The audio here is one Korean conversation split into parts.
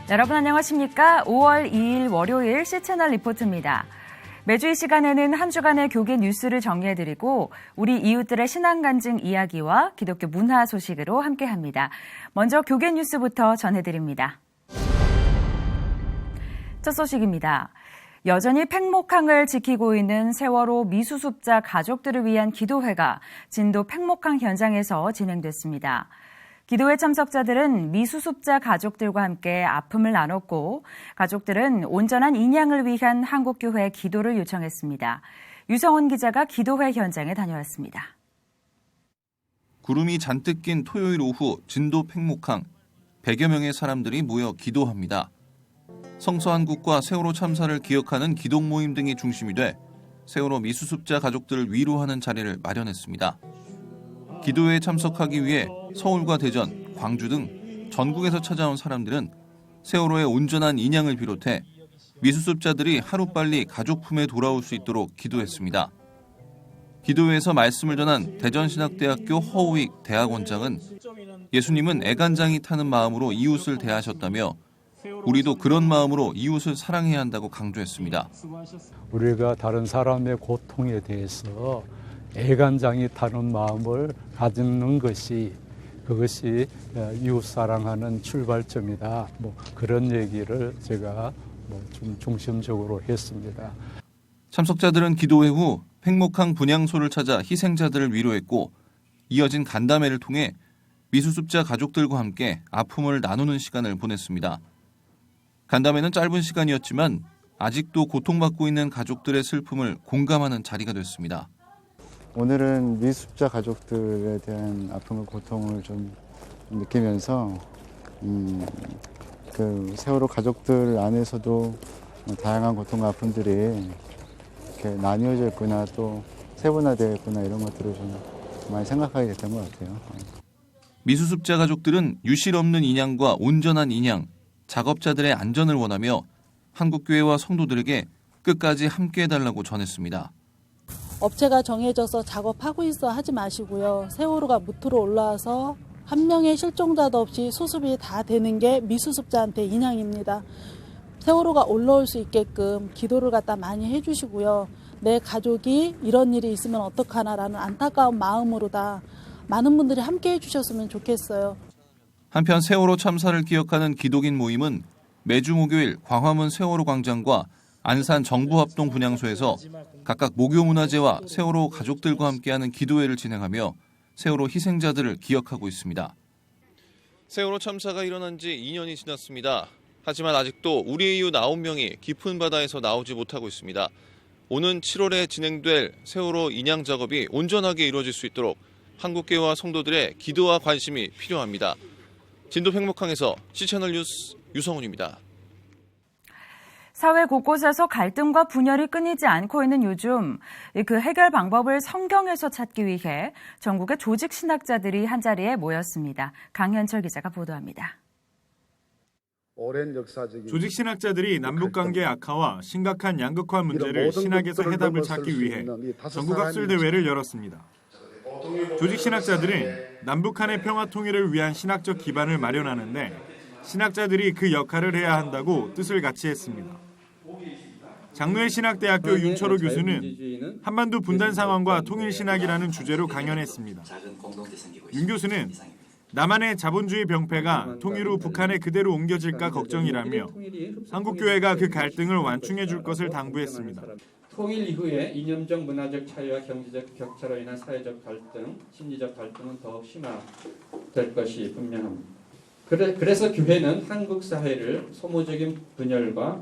여러분 안녕하십니까? 5월 2일 월요일 C채널 리포트입니다. 매주 이 시간에는 한 주간의 교계 뉴스를 정리해드리고 우리 이웃들의 신앙 간증 이야기와 기독교 문화 소식으로 함께합니다. 먼저 교계 뉴스부터 전해드립니다. 첫 소식입니다. 여전히 팽목항을 지키고 있는 세월호 미수습자 가족들을 위한 기도회가 진도 팽목항 현장에서 진행됐습니다. 기도회 참석자들은 미수습자 가족들과 함께 아픔을 나눴고 가족들은 온전한 인양을 위한 한국교회 기도를 요청했습니다. 유성훈 기자가 기도회 현장에 다녀왔습니다. 구름이 잔뜩 낀 토요일 오후 진도 팽목항 100여 명의 사람들이 모여 기도합니다. 성서한국과 세월호 참사를 기억하는 기독 모임 등이 중심이 돼 세월호 미수습자 가족들을 위로하는 자리를 마련했습니다. 기도회에 참석하기 위해 서울과 대전, 광주 등 전국에서 찾아온 사람들은 세월호의 온전한 인양을 비롯해 미수습자들이 하루빨리 가족 품에 돌아올 수 있도록 기도했습니다. 기도회에서 말씀을 전한 대전신학대학교 허우익 대학원장은 예수님은 애간장이 타는 마음으로 이웃을 대하셨다며 우리도 그런 마음으로 이웃을 사랑해야 한다고 강조했습니다. 우리가 다른 사람의 고통에 대해서 애간장이 타는 마음을 가지는 것이 그것이 이웃 사랑하는 출발점이다. 그런 얘기를 제가 좀 중심적으로 했습니다. 참석자들은 기도회 후 팽목항 분향소를 찾아 희생자들을 위로했고 이어진 간담회를 통해 미수습자 가족들과 함께 아픔을 나누는 시간을 보냈습니다. 간담회는 짧은 시간이었지만 아직도 고통받고 있는 가족들의 슬픔을 공감하는 자리가 됐습니다. 오늘은 미수습자 가족들에 대한 아픔과 고통을 좀 느끼면서 그 세월호 가족들 안에서도 다양한 고통과 아픔들이 이렇게 나뉘어져 있구나 또 세분화되어 있구나 이런 것들을 좀 많이 생각하게 됐던 것 같아요. 미수습자 가족들은 유실 없는 인양과 온전한 인양, 작업자들의 안전을 원하며 한국교회와 성도들에게 끝까지 함께해달라고 전했습니다. 업체가 정해져서 작업하고 있어 하지 마시고요. 세월호가 무트로 올라와서 한 명의 실종자도 없이 수습이 다 되는 게 미수습자한테 인양입니다. 세월호가 올라올 수 있게끔 기도를 갖다 많이 해주시고요. 내 가족이 이런 일이 있으면 어떡하나라는 안타까운 마음으로다 많은 분들이 함께 해주셨으면 좋겠어요. 한편 세월호 참사를 기억하는 기독인 모임은 매주 목요일 광화문 세월호 광장과 안산 정부합동 분향소에서 각각 목요문화제와 세월호 가족들과 함께하는 기도회를 진행하며 세월호 희생자들을 기억하고 있습니다. 세월호 참사가 일어난 지 2년이 지났습니다. 하지만 아직도 우리 이웃 9명이 깊은 바다에서 나오지 못하고 있습니다. 오는 7월에 진행될 세월호 인양 작업이 온전하게 이루어질 수 있도록 한국교회와 성도들의 기도와 관심이 필요합니다. 진도 팽목항에서 C채널 뉴스 유성훈입니다. 사회 곳곳에서 갈등과 분열이 끊이지 않고 있는 요즘 그 해결 방법을 성경에서 찾기 위해 전국의 조직 신학자들이 한자리에 모였습니다. 강현철 기자가 보도합니다. 조직 신학자들이 남북관계 악화와 심각한 양극화 문제를 신학에서 해답을 찾기 위해 전국 학술 대회를 열었습니다. 조직 신학자들은 남북 한의 평화 통일을 위한 신학적 기반을 마련하는데 신학자들이 그 역할을 해야 한다고 뜻을 같이 했습니다. 장로회 신학대학교 윤철호 교수는 한반도 분단 상황과 통일신학이라는 주제로 강연했습니다. 윤 교수는 남한의 자본주의 병폐가 통일 후 북한에 그대로 옮겨질까 걱정이라며 한국교회가 그 갈등을 완충해 줄 것을 당부했습니다. 통일 이후에 이념적 문화적 차이와 경제적 격차로 인한 사회적 갈등, 심리적 갈등은 더욱 심화될 것이 분명합니다. 그래서 교회는 한국 사회를 소모적인 분열과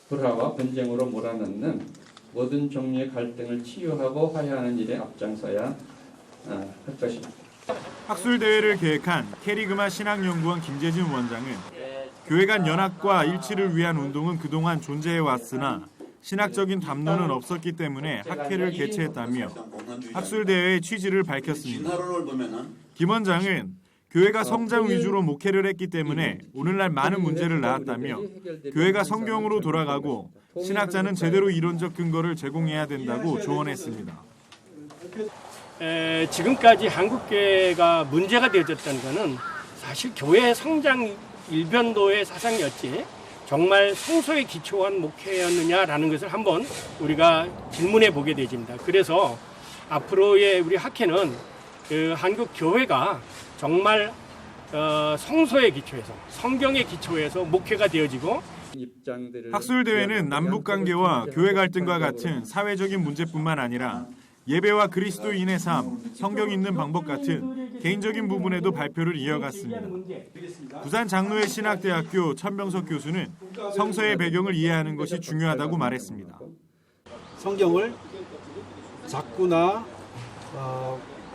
불화와 분쟁으로 몰아넣는 모든 종류의 갈등을 치유하고 화해하는 일에 앞장서야 할 것입니다. 학술대회를 계획한 캐리그마 신학연구원 김재진 원장은 교회 간 연합과 일치를 위한 운동은 그동안 존재해왔으나 신학적인 담론은 없었기 때문에 학회를 개최했다며 학술대회의 취지를 밝혔습니다. 김 원장은 교회가 성장 위주로 목회를 했기 때문에 오늘날 많은 문제를 낳았다며 교회가 성경으로 돌아가고 신학자는 제대로 이론적 근거를 제공해야 된다고 조언했습니다. 지금까지 한국교회가 문제가 되어졌던 것은 사실 교회의 성장 일변도의 사상이었지 정말 성서에 기초한 목회였느냐라는 것을 한번 우리가 질문해 보게 되집니다. 그래서 앞으로의 우리 학회는 한국 교회가 정말 성서에 기초해서 성경에 기초해서 목회가 되어지고 학술 대회는 남북 관계와 교회 갈등과 같은 사회적인 문제뿐만 아니라 예배와 그리스도인의 삶, 성경 읽는 방법 같은 개인적인 부분에도 발표를 이어갔습니다. 부산 장로회 신학대학교 천병석 교수는 성서의 배경을 이해하는 것이 중요하다고 말했습니다. 성경을 작구나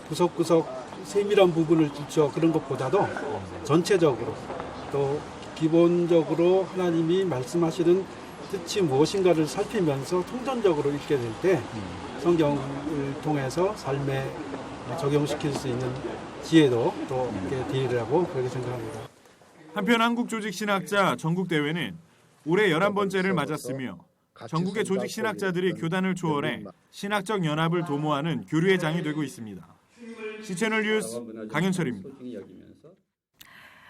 구석구석 세밀한 부분을 들춰 그런 것보다도 전체적으로 또 기본적으로 하나님이 말씀하시는 뜻이 무엇인가를 살피면서 통전적으로 읽게 될 때 성경을 통해서 삶에 적용시킬 수 있는 지혜도 또 기회라고 그렇게 생각합니다. 한편 한국조직신학자 전국대회는 올해 11번째를 맞았으며 전국의 조직신학자들이 교단을 초월해 신학적 연합을 도모하는 교류회장이 되고 있습니다. 시채널 뉴스 강현철입니다.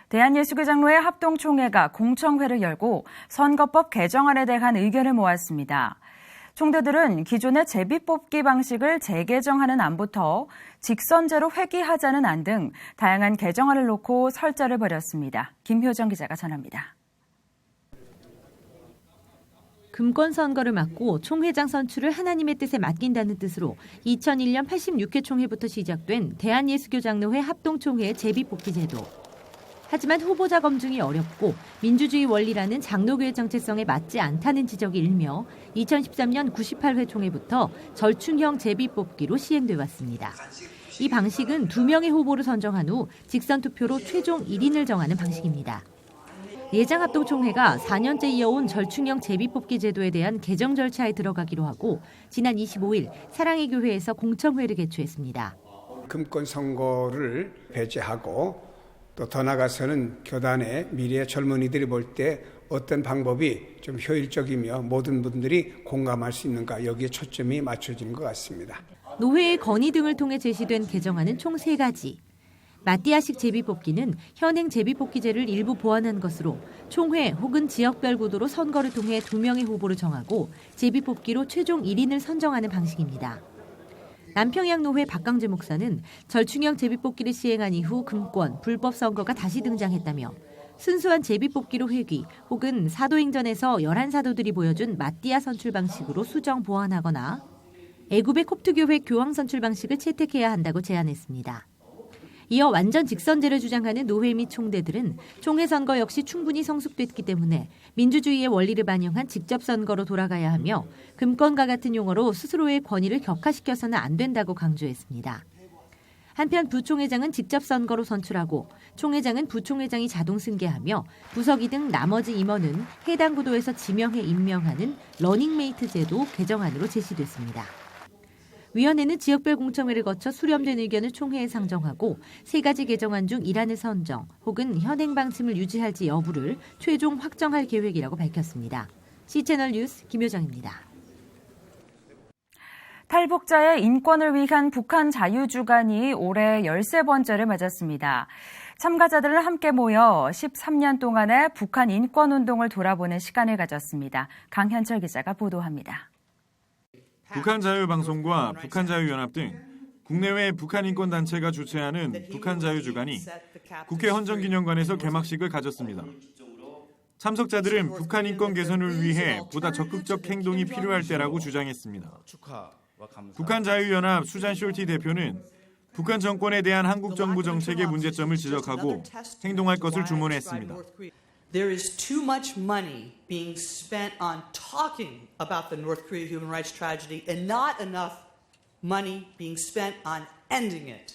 대한예수교장로회 합동총회가 공청회를 열고 선거법 개정안에 대한 의견을 모았습니다. 총대들은 기존의 제비뽑기 방식을 재개정하는 안부터 직선제로 회귀하자는 안 등 다양한 개정안을 놓고 설전을 벌였습니다. 김효정 기자가 전합니다. 금권 선거를 막고 총회장 선출을 하나님의 뜻에 맡긴다는 뜻으로 2001년 86회 총회부터 시작된 대한예수교장로회 합동총회의 제비뽑기 제도. 하지만 후보자 검증이 어렵고 민주주의 원리라는 장로교의 정체성에 맞지 않다는 지적이 일며 2013년 98회 총회부터 절충형 제비뽑기로 시행돼 왔습니다. 이 방식은 2명의 후보를 선정한 후 직선 투표로 최종 1인을 정하는 방식입니다. 예장합동총회가 4년째 이어온 절충형 제비뽑기 제도에 대한 개정 절차에 들어가기로 하고 지난 25일 사랑의 교회에서 공청회를 개최했습니다. 금권 선거를 배제하고 또 더 나아가서는 교단의 미래의 젊은이들이 볼 때 어떤 방법이 좀 효율적이며 모든 분들이 공감할 수 있는가 여기에 초점이 맞춰진 것 같습니다. 노회의 건의 등을 통해 제시된 개정안은 총 3가지. 마띠아식 제비뽑기는 현행 제비뽑기제를 일부 보완한 것으로 총회 혹은 지역별 구도로 선거를 통해 2명의 후보를 정하고 제비뽑기로 최종 1인을 선정하는 방식입니다. 남평양노회 박강재 목사는 절충형 제비뽑기를 시행한 이후 금권, 불법 선거가 다시 등장했다며 순수한 제비뽑기로 회귀 혹은 사도행전에서 11사도들이 보여준 마띠아 선출 방식으로 수정 보완하거나 애굽의 콥트교회 교황 선출 방식을 채택해야 한다고 제안했습니다. 이어 완전 직선제를 주장하는 노회 및 총대들은 총회 선거 역시 충분히 성숙됐기 때문에 민주주의의 원리를 반영한 직접 선거로 돌아가야 하며 금권과 같은 용어로 스스로의 권위를 격화시켜서는 안 된다고 강조했습니다. 한편 부총회장은 직접 선거로 선출하고 총회장은 부총회장이 자동 승계하며 부서기 등 나머지 임원은 해당 구도에서 지명해 임명하는 러닝메이트 제도 개정안으로 제시됐습니다. 위원회는 지역별 공청회를 거쳐 수렴된 의견을 총회에 상정하고 3가지 개정안 중 일환을 선정 혹은 현행 방침을 유지할지 여부를 최종 확정할 계획이라고 밝혔습니다. 시채널 뉴스 김효정입니다. 탈북자의 인권을 위한 북한 자유주간이 올해 13번째를 맞았습니다. 참가자들은 함께 모여 13년 동안의 북한 인권운동을 돌아보는 시간을 가졌습니다. 강현철 기자가 보도합니다. 북한자유방송과 북한자유연합 등 국내외 북한인권단체가 주최하는 북한자유주간이 국회 헌정기념관에서 개막식을 가졌습니다. 참석자들은 북한인권 개선을 위해 보다 적극적 행동이 필요할 때라고 주장했습니다. 북한자유연합 수잔 숄티 대표는 북한 정권에 대한 한국 정부 정책의 문제점을 지적하고 행동할 것을 주문했습니다. There is too much money being spent on talking about the North Korea human rights tragedy and not enough money being spent on ending it.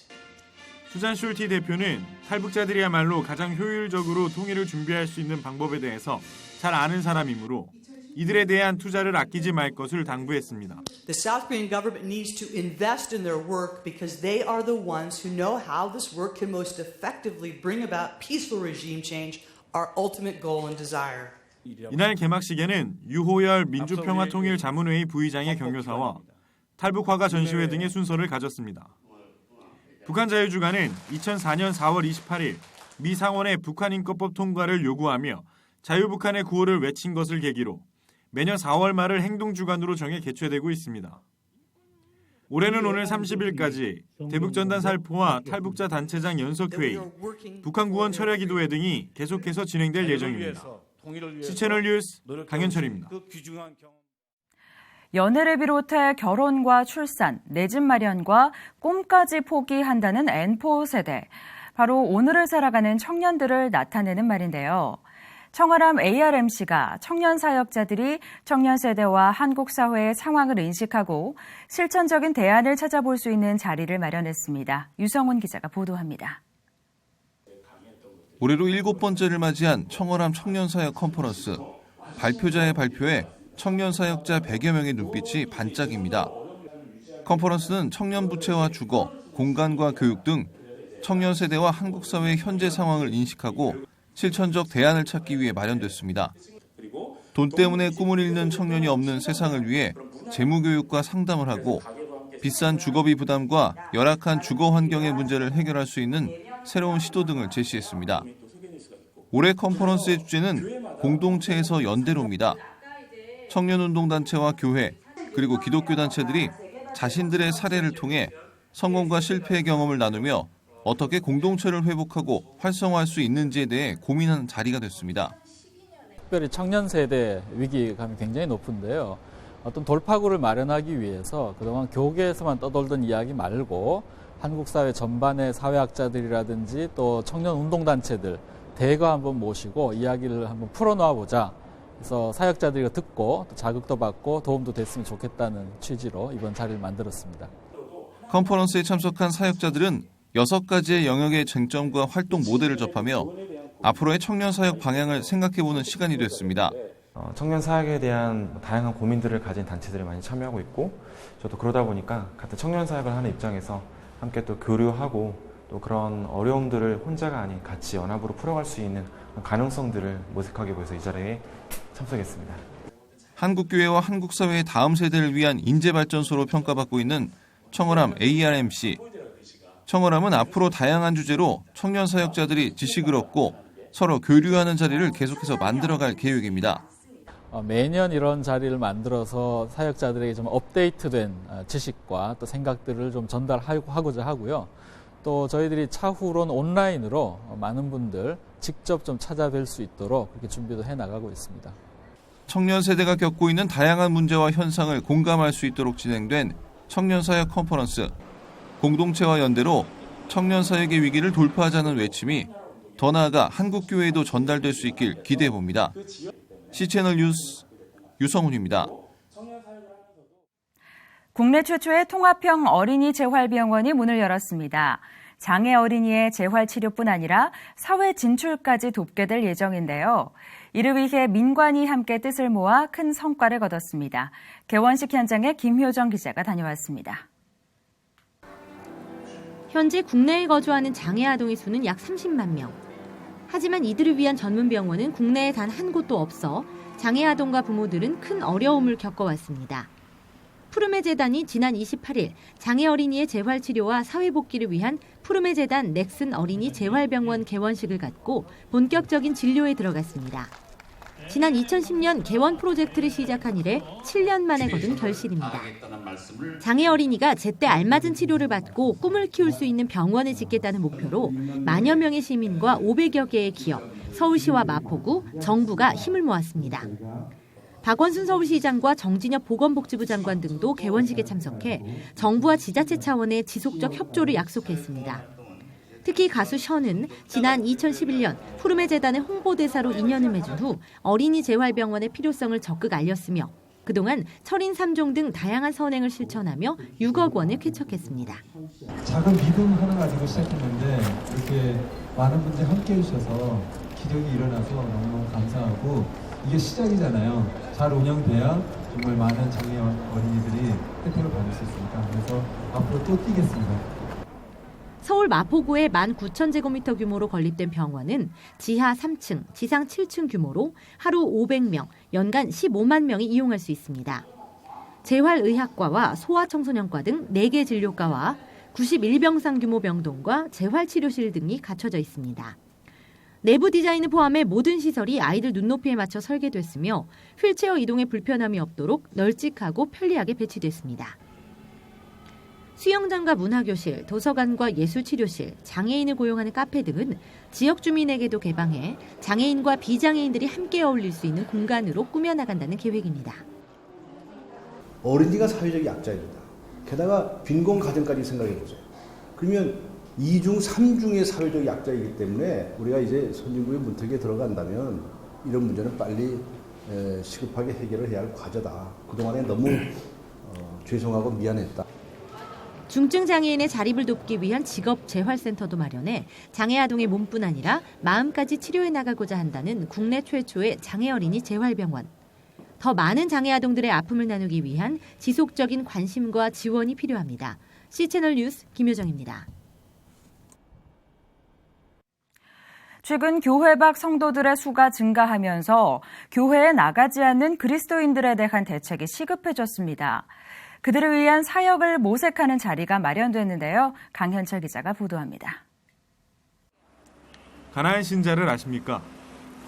수잔 숄티 대표는 탈북자들이야말로 가장 효율적으로 통일을 준비할 수 있는 방법에 대해서 잘 아는 사람이므로 이들에 대한 투자를 아끼지 말 것을 당부했습니다. The South Korean government needs to invest in their work because they are the ones who know how this work can most effectively bring about peaceful regime change. Our ultimate goal and desire. 이날 개막식에는 유호열 민주평화통일자문회의 부의장의 격려사와 탈북화가 전시회 등의 순서를 가졌습니다. 북한자유주간은 2004년 4월 28일 미 상원의 북한인권법 통과를 요구하며 자유북한의 구호를 외친 것을 계기로 매년 4월 말을 행동주간으로 정해 개최되고 있습니다. 올해는 오늘 30일까지 대북전단 살포와 탈북자 단체장 연석회의, 북한 구원 철야 기도회 등이 계속해서 진행될 예정입니다. C채널 뉴스 강현철입니다. 연애를 비롯해 결혼과 출산, 내 집 마련과 꿈까지 포기한다는 N4 세대. 바로 오늘을 살아가는 청년들을 나타내는 말인데요. 청와람 ARMC가 청년 사역자들이 청년 세대와 한국 사회의 상황을 인식하고 실천적인 대안을 찾아볼 수 있는 자리를 마련했습니다. 유성훈 기자가 보도합니다. 올해로 7번째를 맞이한 청와람 청년사역 컨퍼런스. 발표자의 발표에 청년 사역자 100여 명의 눈빛이 반짝입니다. 컨퍼런스는 청년 부채와 주거, 공간과 교육 등 청년 세대와 한국 사회의 현재 상황을 인식하고 실천적 대안을 찾기 위해 마련됐습니다. 돈 때문에 꿈을 잃는 청년이 없는 세상을 위해 재무교육과 상담을 하고 비싼 주거비 부담과 열악한 주거 환경의 문제를 해결할 수 있는 새로운 시도 등을 제시했습니다. 올해 컨퍼런스의 주제는 공동체에서 연대로입니다. 청년운동단체와 교회, 그리고 기독교 단체들이 자신들의 사례를 통해 성공과 실패의 경험을 나누며 어떻게 공동체를 회복하고 활성화할 수 있는지에 대해 고민하는 자리가 됐습니다. 특별히 청년 세대 위기감이 굉장히 높은데요. 어떤 돌파구를 마련하기 위해서 그동안 교계에서만 떠돌던 이야기 말고 한국 사회 전반의 사회학자들이라든지 또 청년 운동단체들 대거 한번 모시고 이야기를 한번 풀어놓아보자. 그래서 사역자들이 듣고 또 자극도 받고 도움도 됐으면 좋겠다는 취지로 이번 자리를 만들었습니다. 컨퍼런스에 참석한 사역자들은 6가지의 영역의 쟁점과 활동 모델을 접하며 앞으로의 청년 사역 방향을 생각해보는 시간이 됐습니다. 청년 사역에 대한 다양한 고민들을 가진 단체들이 많이 참여하고 있고 저도 그러다 보니까 같은 청년 사역을 하는 입장에서 함께 또 교류하고 또 그런 어려움들을 혼자가 아닌 같이 연합으로 풀어갈 수 있는 가능성들을 모색하기 위해서 이 자리에 참석했습니다. 한국교회와 한국사회의 다음 세대를 위한 인재발전소로 평가받고 있는 청와람 ARMC. 청와람은 앞으로 다양한 주제로 청년 사역자들이 지식을 얻고 서로 교류하는 자리를 계속해서 만들어갈 계획입니다. 매년 이런 자리를 만들어서 사역자들에게 좀 업데이트된 지식과 또 생각들을 좀 전달하고자 하고요. 또 저희들이 차후로는 온라인으로 많은 분들 직접 좀 찾아뵐 수 있도록 그렇게 준비도 해나가고 있습니다. 청년 세대가 겪고 있는 다양한 문제와 현상을 공감할 수 있도록 진행된 청년사역 컨퍼런스. 공동체와 연대로 청년 사역의 위기를 돌파하자는 외침이 더 나아가 한국교회에도 전달될 수 있길 기대해봅니다. C채널 뉴스 유성훈입니다. 국내 최초의 통합형 어린이 재활병원이 문을 열었습니다. 장애 어린이의 재활 치료뿐 아니라 사회 진출까지 돕게 될 예정인데요. 이를 위해 민관이 함께 뜻을 모아 큰 성과를 거뒀습니다. 개원식 현장에 김효정 기자가 다녀왔습니다. 현재 국내에 거주하는 장애 아동의 수는 약 30만 명. 하지만 이들을 위한 전문 병원은 국내에 단 한 곳도 없어 장애 아동과 부모들은 큰 어려움을 겪어왔습니다. 푸르메 재단이 지난 28일 장애 어린이의 재활 치료와 사회 복귀를 위한 푸르메 재단 넥슨 어린이 재활병원 개원식을 갖고 본격적인 진료에 들어갔습니다. 지난 2010년 개원 프로젝트를 시작한 이래 7년 만에 거둔 결실입니다. 장애 어린이가 제때 알맞은 치료를 받고 꿈을 키울 수 있는 병원을 짓겠다는 목표로 만여 명의 시민과 500여 개의 기업, 서울시와 마포구, 정부가 힘을 모았습니다. 박원순 서울시장과 정진엽 보건복지부 장관 등도 개원식에 참석해 정부와 지자체 차원의 지속적 협조를 약속했습니다. 특히 가수 션은 지난 2011년 푸르메 재단의 홍보대사로 인연을 맺은 후 어린이 재활병원의 필요성을 적극 알렸으며 그동안 철인 3종 등 다양한 선행을 실천하며 6억 원을 쾌척했습니다. 작은 믿음 하나 가지고 시작했는데 이렇게 많은 분들이 함께해 주셔서 기적이 일어나서 너무너무 감사하고 이게 시작이잖아요. 잘 운영돼야 정말 많은 장애 어린이들이 혜택을 받을 수 있으니까 그래서 앞으로 또 뛰겠습니다. 서울 마포구의 19,000제곱미터 규모로 건립된 병원은 지하 3층, 지상 7층 규모로 하루 500명, 연간 15만 명이 이용할 수 있습니다. 재활의학과와 소아청소년과 등 4개 진료과와 91병상 규모 병동과 재활치료실 등이 갖춰져 있습니다. 내부 디자인을 포함해 모든 시설이 아이들 눈높이에 맞춰 설계됐으며 휠체어 이동에 불편함이 없도록 널찍하고 편리하게 배치됐습니다. 수영장과 문화교실, 도서관과 예술치료실, 장애인을 고용하는 카페 등은 지역 주민에게도 개방해 장애인과 비장애인들이 함께 어울릴 수 있는 공간으로 꾸며나간다는 계획입니다. 어린이가 사회적 약자입니다. 게다가 빈곤 가정까지 생각해 보세요. 그러면 2중, 3중의 사회적 약자이기 때문에 우리가 이제 선진국의 문턱에 들어간다면 이런 문제는 빨리 시급하게 해결을 해야 할 과제다. 그동안에 너무 죄송하고 미안했다. 중증 장애인의 자립을 돕기 위한 직업 재활센터도 마련해 장애 아동의 몸뿐 아니라 마음까지 치료해 나가고자 한다는 국내 최초의 장애 어린이 재활병원. 더 많은 장애 아동들의 아픔을 나누기 위한 지속적인 관심과 지원이 필요합니다. C채널 뉴스 김효정입니다. 최근 교회 밖 성도들의 수가 증가하면서 교회에 나가지 않는 그리스도인들에 대한 대책이 시급해졌습니다. 그들을 위한 사역을 모색하는 자리가 마련됐는데요. 강현철 기자가 보도합니다. 가나안 신자를 아십니까?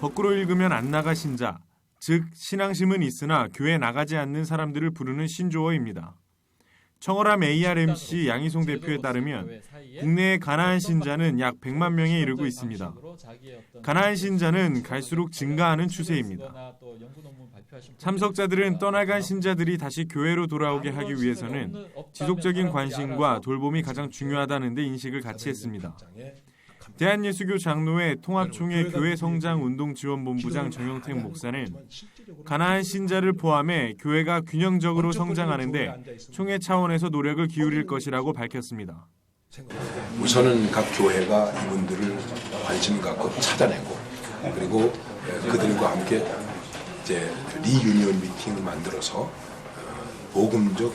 거꾸로 읽으면 안 나가 신자, 즉 신앙심은 있으나 교회 나가지 않는 사람들을 부르는 신조어입니다. 청어람 ARMC 양희송 대표에 따르면 국내의 가나안 신자는 약 100만 명에 이르고 있습니다. 가나안 신자는 갈수록 증가하는 추세입니다. 참석자들은 떠나간 신자들이 다시 교회로 돌아오게 하기 위해서는 지속적인 관심과 돌봄이 가장 중요하다는 데 인식을 같이 했습니다. 대한예수교 장로회 통합총회 교회성장운동지원본부장 정영택 목사는 가나안 신자를 포함해 교회가 균형적으로 성장하는 데 총회 차원에서 노력을 기울일 것이라고 밝혔습니다. 우선은 각 교회가 이분들을 관심 갖고 찾아내고 그리고 그들과 함께 이제 리유니언 미팅을 만들어서 복음적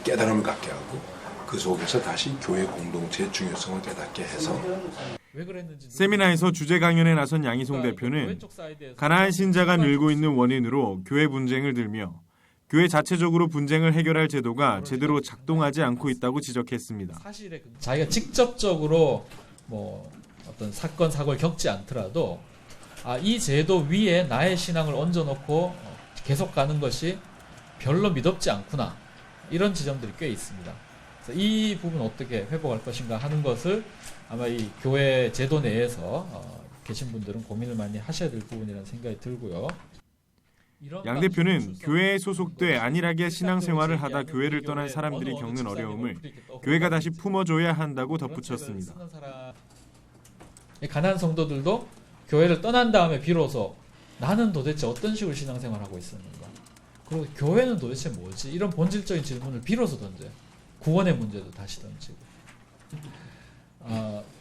깨달음을 갖게 하고 그 속에서 다시 교회 공동체의 중요성을 깨닫게 해서 세미나에서 주제 강연에 나선 양희송 대표는 가나안 신자가 늘고 있는 원인으로 교회 분쟁을 들며 교회 자체적으로 분쟁을 해결할 제도가 제대로 작동하지 않고 있다고 지적했습니다. 자기가 직접적으로 어떤 사건 사고를 겪지 않더라도 이 제도 위에 나의 신앙을 얹어놓고 계속 가는 것이 별로 미덥지 않구나 이런 지점들이 꽤 있습니다. 그래서 이 부분 어떻게 회복할 것인가 하는 것을 아마 이 교회 제도 내에서 계신 분들은 고민을 많이 하셔야 될 부분이라는 생각이 들고요. 양 대표는 교회에 소속돼 안일하게 신앙생활을 하다 교회를 떠난 사람들이 겪는 어려움을 교회가 다시 품어줘야 한다고 덧붙였습니다. 가난한 성도들도 교회를 떠난 다음에 비로소 나는 도대체 어떤 식으로 신앙생활을 하고 있었는가, 그리고 교회는 도대체 뭐지, 이런 본질적인 질문을 비로소 던져요. 구원의 문제도 다시 던지고.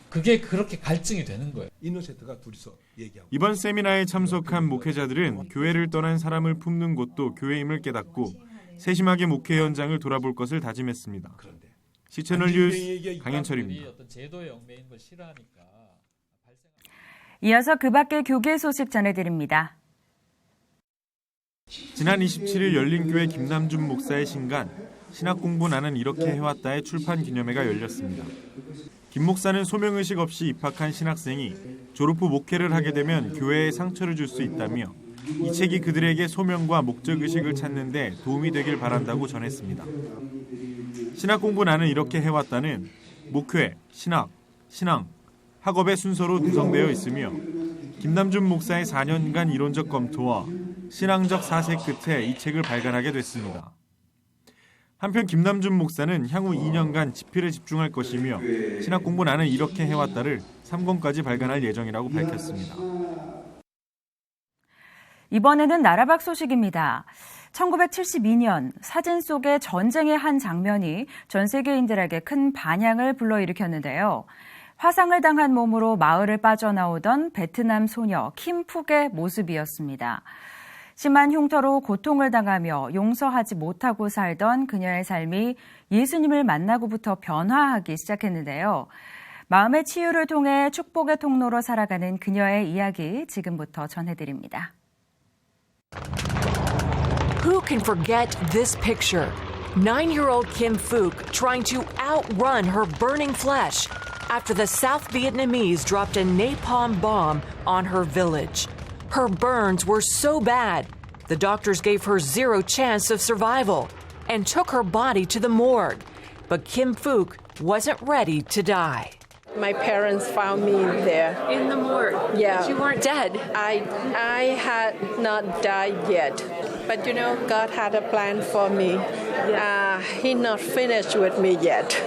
그게 그렇게 갈증이 되는 거예요. 이번 세미나에 참석한 목회자들은 교회를 떠난 사람을 품는 곳도 교회임을 깨닫고 세심하게 목회 현장을 돌아볼 것을 다짐했습니다. C채널 뉴스 강현철입니다. 이어서 그 밖의 교계 소식 전해드립니다. 지난 27일 열린교회 김남준 목사의 신간 신학 공부 나는 이렇게 해왔다의 출판 기념회가 열렸습니다. 김 목사는 소명의식 없이 입학한 신학생이 졸업 후 목회를 하게 되면 교회에 상처를 줄 수 있다며 이 책이 그들에게 소명과 목적의식을 찾는 데 도움이 되길 바란다고 전했습니다. 신학 공부 나는 이렇게 해왔다는 목회, 신학, 신앙, 학업의 순서로 구성되어 있으며 김남준 목사의 4년간 이론적 검토와 신앙적 사색 끝에 이 책을 발간하게 됐습니다. 한편 김남준 목사는 향후 2년간 집필에 집중할 것이며 신학 공부 나는 이렇게 해왔다를 3권까지 발간할 예정이라고 밝혔습니다. 이번에는 나라 밖 소식입니다. 1972년 사진 속의 전쟁의 한 장면이 전 세계인들에게 큰 반향을 불러일으켰는데요. 화상을 당한 몸으로 마을을 빠져나오던 베트남 소녀 킴 푹의 모습이었습니다. 심한 흉터로 고통을 당하며 용서하지 못하고 살던 그녀의 삶이 예수님을 만나고부터 변화하기 시작했는데요. 마음의 치유를 통해 축복의 통로로 살아가는 그녀의 이야기 지금부터 전해드립니다. Who can forget this picture? 9-year-old Kim Phuc trying to outrun her burning flesh. after the South Vietnamese dropped a napalm bomb on her village. Her burns were so bad, the doctors gave her zero chance of survival and took her body to the morgue. But Kim Phuc wasn't ready to die. My parents found me there. In the morgue? Yeah. You weren't dead? I had not died yet. But you know, God had a plan for me. He's not finished with me yet.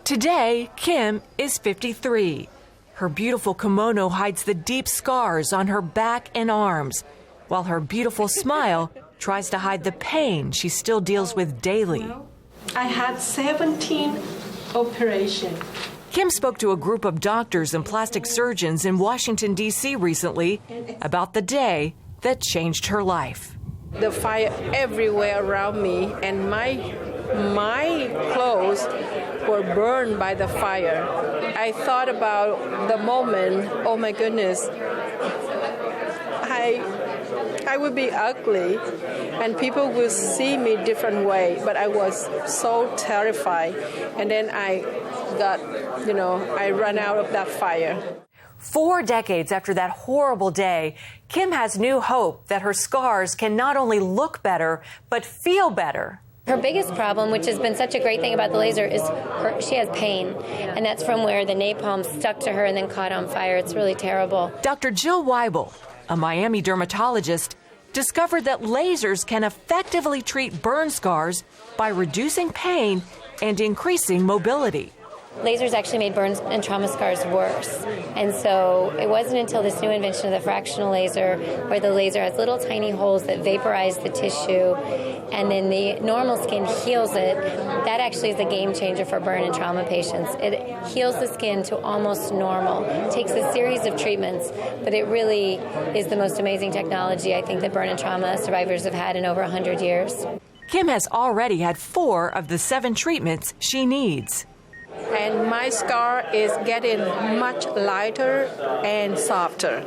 Today, Kim is 53. Her beautiful kimono hides the deep scars on her back and arms, while her beautiful smile tries to hide the pain she still deals with daily. I had 17 operations. Kim spoke to a group of doctors and plastic surgeons in Washington, D.C. recently about the day that changed her life. The fire everywhere around me, and my clothes were burned by the fire. I thought about the moment, oh my goodness, I would be ugly and people will see me different way, but I was so terrified. And then I ran out of that fire. 4 decades after that horrible day, Kim has new hope that her scars can not only look better, but feel better. Her biggest problem, which has been such a great thing about the laser, is she has pain. And that's from where the napalm stuck to her and then caught on fire. It's really terrible. Dr. Jill Weibel, a Miami dermatologist, discovered that lasers can effectively treat burn scars by reducing pain and increasing mobility. Lasers actually made burns and trauma scars worse. And so it wasn't until this new invention of the fractional laser, where the laser has little tiny holes that vaporize the tissue, and then the normal skin heals it, that actually is a game changer for burn and trauma patients. It heals the skin to almost normal. It takes a series of treatments, but it really is the most amazing technology I think that burn and trauma survivors have had in over 100 years. Kim has already had 4 of the 7 treatments she needs. And my scar is getting much lighter and softer.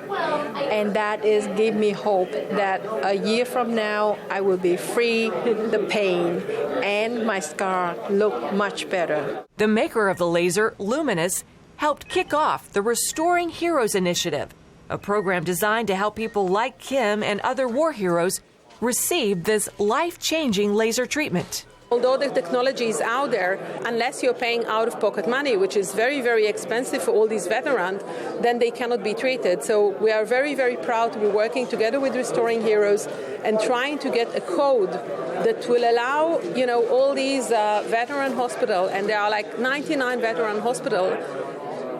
And that is give me hope that a year from now I will be free the pain and my scar look much better. The maker of the laser, Luminous, helped kick off the Restoring Heroes Initiative, a program designed to help people like Kim and other war heroes receive this life-changing laser treatment. Although the technology is out there, unless you're paying out-of-pocket money, which is very, very expensive for all these veterans, then they cannot be treated. So we are very, very proud to be working together with Restoring Heroes and trying to get a code that will allow, all these veteran hospitals, and there are like 99 veteran hospitals,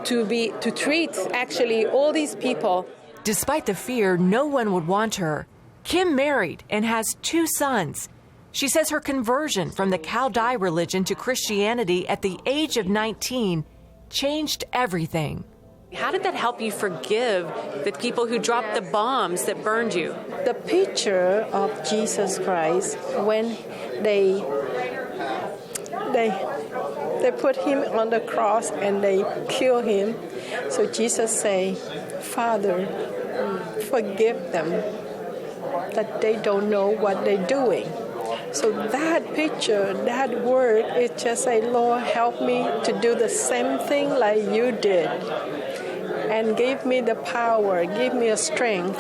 to treat actually all these people. Despite the fear no one would want her, Kim married and has 2 sons. She says her conversion from the Cao Dai religion to Christianity at the age of 19 changed everything. How did that help you forgive the people who dropped the bombs that burned you? The picture of Jesus Christ when they put him on the cross and they kill him. So Jesus say, Father, forgive them, that they don't know what they're doing. So that picture, that word, it just say, Lord, help me to do the same thing like you did. And give me the power, give me a strength,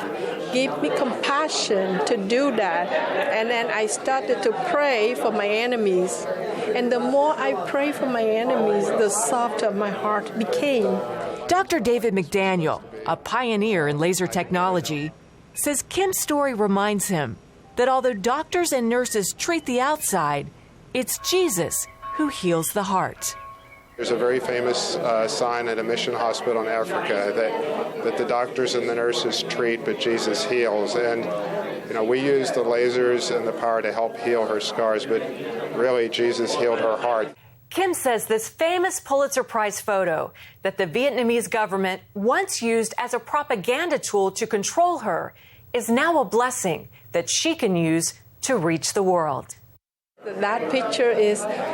give me compassion to do that. And then I started to pray for my enemies. And the more I pray for my enemies, the softer my heart became. Dr. David McDaniel, a pioneer in laser technology, says Kim's story reminds him that although doctors and nurses treat the outside, it's Jesus who heals the heart. There's a very famous sign at a mission hospital in Africa that the doctors and the nurses treat, but Jesus heals. And we use the lasers and the power to help heal her scars, but really Jesus healed her heart. Kim says this famous Pulitzer Prize photo that the Vietnamese government once used as a propaganda tool to control her is now a blessing that she can use to reach the world. That picture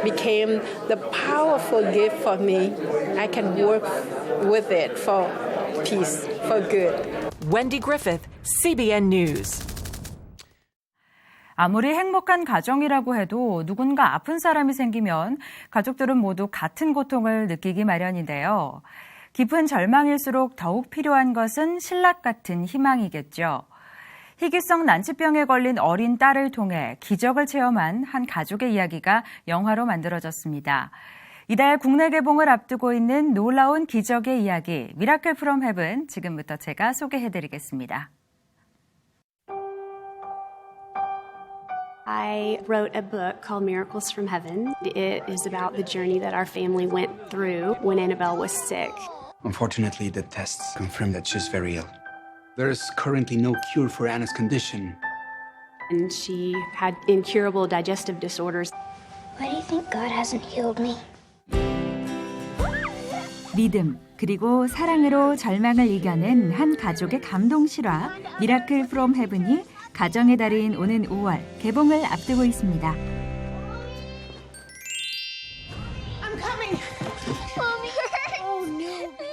became the powerful gift for me. I can work with it for peace, for good. Wendy Griffith, CBN News. 아무리 행복한 가정이라고 해도 누군가 아픈 사람이 생기면 가족들은 모두 같은 고통을 느끼기 마련인데요. 깊은 절망일수록 더욱 필요한 것은 신락 같은 희망이겠죠. 희귀성 난치병에 걸린 어린 딸을 통해 기적을 체험한 한 가족의 이야기가 영화로 만들어졌습니다. 이달 국내 개봉을 앞두고 있는 놀라운 기적의 이야기 미라클 프롬 헤븐 지금부터 제가 소개해드리겠습니다. I wrote a book called Miracles from Heaven. It is about the journey that our family went through when Annabelle was sick. Unfortunately, the tests confirm that she's very ill. There is currently no cure for Anna's condition. And she had incurable digestive disorders. Why do you think God hasn't healed me? 믿음 그리고 사랑으로 절망을 이겨낸 한 가족의 감동 실화 미라클 프롬 헤븐이 가정의 달인 오는 5월 개봉을 앞두고 있습니다.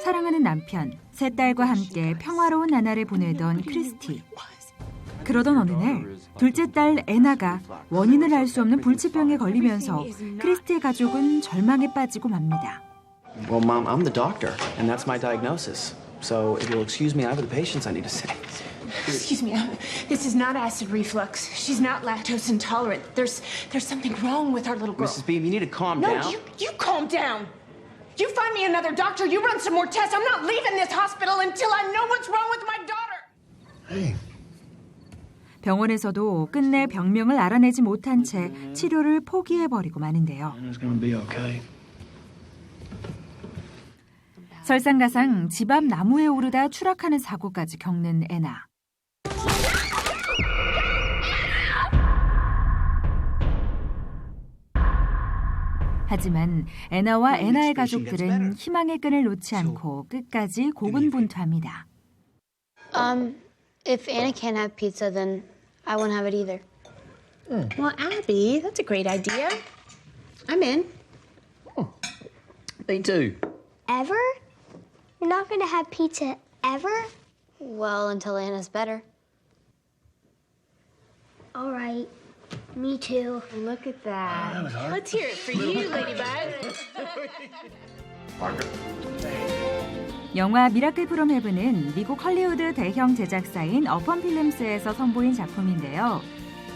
사랑하는 남편, 세 딸과 함께 평화로운 나날을 보내던 크리스티. 그러던 어느 날 둘째 딸 애나가 원인을 알 수 없는 불치병에 걸리면서 크리스티의 가족은 절망에 빠지고 맙니다. Well, Mom, I'm the doctor, and that's my diagnosis. So if you'll excuse me, I have the patients I need to see. Excuse me, this is not acid reflux. She's not lactose intolerant. There's something wrong with our little girl. Mrs. Beam, you need to calm No, down. you calm down. You find me another doctor. You run some more tests. I'm not leaving this hospital until I know what's wrong with my daughter. Hey. 병원에서도 끝내 병명을 알아내지 못한 채 치료를 포기해버리고 마는데요. It's gonna be okay. 설상가상 집 앞 나무에 오르다 추락하는 사고까지 겪는 애나. 하지만 애나와 애나의 가족들은 희망의 끈을 놓지 않고 끝까지 고군분투합니다. If Anna can't have pizza, then I won't have it either. Well, Abby, that's a great idea. I'm in. Me too. Ever? You're not going to have pizza ever? Well, until Anna's better. All right. Me too. Look at that. Let's hear it for you, Ladybug. 영화 미라클 프롬 헤븐은 미국 헐리우드 대형 제작사인 어펀 필름스에서 선보인 작품인데요.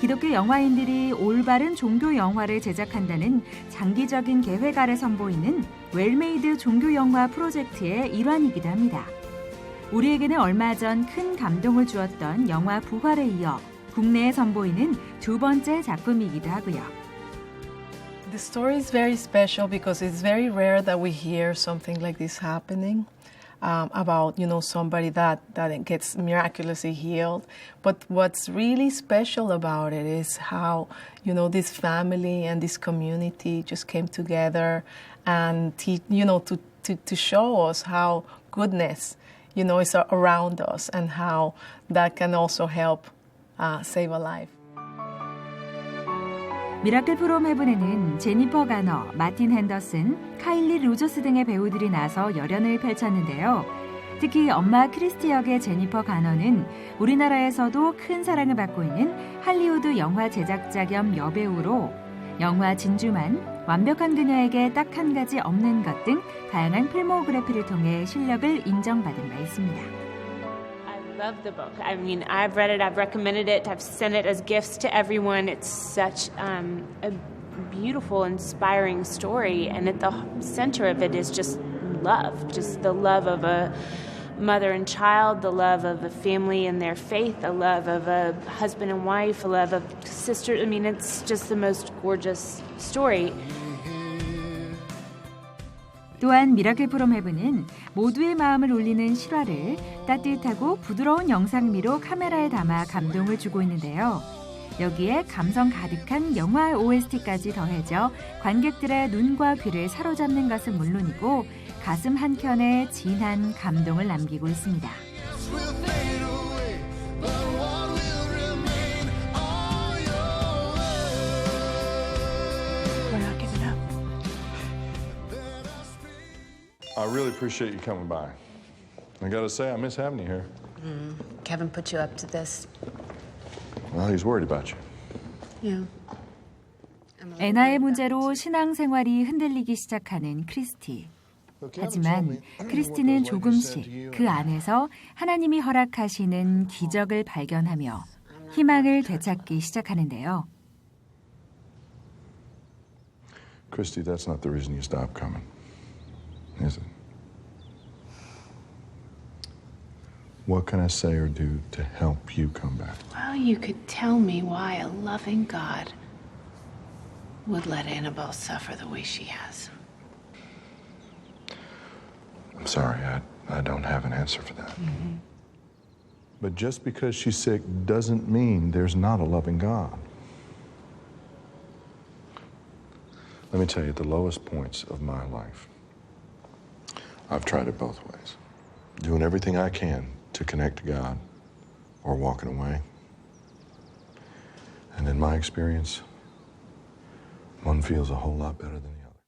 기독교 영화인들이 올바른 종교 영화를 제작한다는 장기적인 계획 아래 선보이는 웰메이드 종교 영화 프로젝트의 일환이기도 합니다. 우리에게는 얼마 전 큰 감동을 주었던 영화 부활에 이어 국내에 선보이는 두 번째 작품이기도 하고요. The story is very special because it's very rare that we hear something like this happening. About somebody that gets miraculously healed, but what's really special about it is how this family and this community just came together and to show us how goodness is around us and how that can also help save a life. 미라클 프롬 헤븐에는 제니퍼 가너, 마틴 핸더슨, 카일리 로저스 등의 배우들이 나서 열연을 펼쳤는데요. 특히 엄마 크리스티 역의 제니퍼 가너는 우리나라에서도 큰 사랑을 받고 있는 할리우드 영화 제작자 겸 여배우로 영화 진주만, 완벽한 그녀에게 딱 한 가지 없는 것 등 다양한 필모그래피를 통해 실력을 인정받은 바 있습니다. Love the book. I mean, I've read it, I've recommended it, I've sent it as gifts to everyone. It's such a beautiful, inspiring story, and at the center of it is just the love of a mother and child, the love of a family and their faith, the love of a husband and wife, the love of sisters. I mean, it's just the most gorgeous story. 또한 미라클 프롬 헤븐은 모두의 마음을 울리는 실화를 따뜻하고 부드러운 영상미로 카메라에 담아 감동을 주고 있는데요. 여기에 감성 가득한 영화 OST까지 더해져 관객들의 눈과 귀를 사로잡는 것은 물론이고 가슴 한켠에 진한 감동을 남기고 있습니다. I really appreciate you coming by. I gotta say, I miss having you here. Kevin put you up to this. Well, he's worried about you. Yeah. 애나의 문제로 신앙생활이 흔들리기 시작하는 크리스티. 하지만 크리스티는 조금씩 그 안에서 하나님이 허락하시는 기적을 발견하며 희망을 되찾기 시작하는데요. Christy, that's not the reason you stopped coming, is it? What can I say or do to help you come back? Well, you could tell me why a loving God would let Annabelle suffer the way she has. I'm sorry, I don't have an answer for that. But just because she's sick doesn't mean there's not a loving God. Let me tell you, at the lowest points of my life, I've tried it both ways. Doing everything I can to connect to God or walking away. And in my experience, one feels a whole lot better than the other.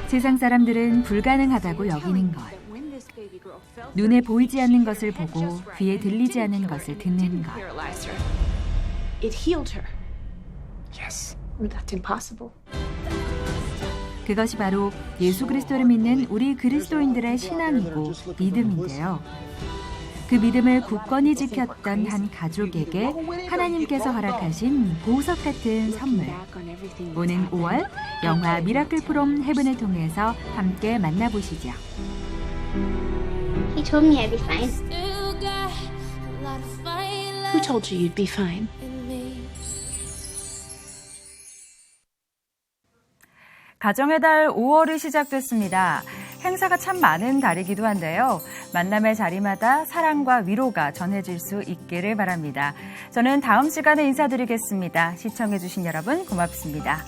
세상 사람들은 불가능하다고 여기는 것. 눈에 보이지 않는 것을 보고 귀에 들리지 않는 것을 듣는 것. It healed her. Yes, that's impossible. 그것이 바로 예수 그리스도를 믿는 우리 그리스도인들의 신앙이고 믿음인데요. 그 믿음을 굳건히 지켰던 한 가족에게 하나님께서 허락하신 보석 같은 선물. 오는 5월 영화 미라클 프롬 헤븐을 통해서 함께 만나보시죠. He told me I'd be fine. Who told you you'd be fine? 가정의 달 5월이 시작됐습니다. 행사가 참 많은 달이기도 한데요. 만남의 자리마다 사랑과 위로가 전해질 수 있기를 바랍니다. 저는 다음 시간에 인사드리겠습니다. 시청해주신 여러분 고맙습니다.